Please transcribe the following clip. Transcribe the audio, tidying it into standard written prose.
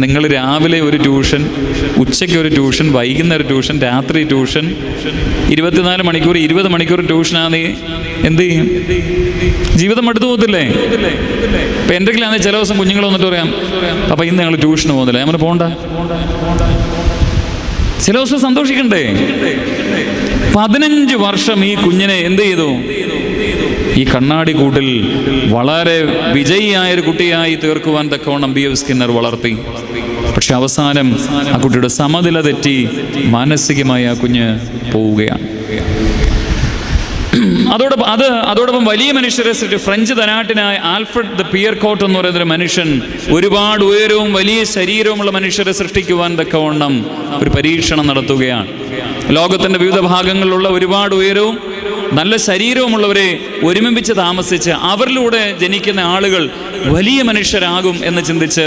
നിങ്ങൾ രാവിലെ ഒരു ട്യൂഷൻ, ഉച്ചയ്ക്ക് ഒരു ട്യൂഷൻ, വൈകുന്നേരം ട്യൂഷൻ, രാത്രി ട്യൂഷൻ, 24 മണിക്കൂർ 20 മണിക്കൂർ ട്യൂഷനാണ്. എന്ത് ചെയ്യും? ജീവിതം മടുത്തു പോകത്തില്ലേ? ഇപ്പം എൻ്റെ കയ്യിലാണെങ്കിൽ ചില ദിവസം കുഞ്ഞുങ്ങൾ വന്നിട്ട് പറയാം, അപ്പം ഇന്ന് ഞങ്ങൾ ട്യൂഷന് പോകുന്നില്ല. നമ്മൾ പോകണ്ട. ചില ദിവസം സന്തോഷിക്കണ്ടേ? 15 വർഷം ഈ കുഞ്ഞിനെ എന്ത് ചെയ്തു? ഈ കണ്ണാടി കൂട്ടിൽ വളരെ വിജയിയായൊരു കുട്ടിയായി തീർക്കുവാൻ തക്കവണ്ണം B.F. സ്കിന്നർ വളർത്തി. പക്ഷെ അവസാനം ആ കുട്ടിയുടെ സമനില തെറ്റി മാനസികമായി ആ കുഞ്ഞ് പോവുകയാണ്. അതോടൊപ്പം വലിയ മനുഷ്യരെ സൃഷ്ടി, ഫ്രഞ്ച് ധനാട്ടിനായ ആൽഫ്രഡ് ദ പിയർകോട്ട് എന്ന് പറയുന്നൊരു മനുഷ്യൻ ഒരുപാട് ഉയരവും വലിയ ശരീരവുമുള്ള മനുഷ്യരെ സൃഷ്ടിക്കുവാൻ തക്കവണ്ണം ഒരു പരീക്ഷണം നടത്തുകയാണ്. ലോകത്തിൻ്റെ വിവിധ ഭാഗങ്ങളിലുള്ള ഒരുപാട് ഉയരവും നല്ല ശരീരവുമുള്ളവരെ ഒരുമിപ്പിച്ച് താമസിച്ച് അവരിലൂടെ ജനിക്കുന്ന ആളുകൾ വലിയ മനുഷ്യരാകും എന്ന് ചിന്തിച്ച്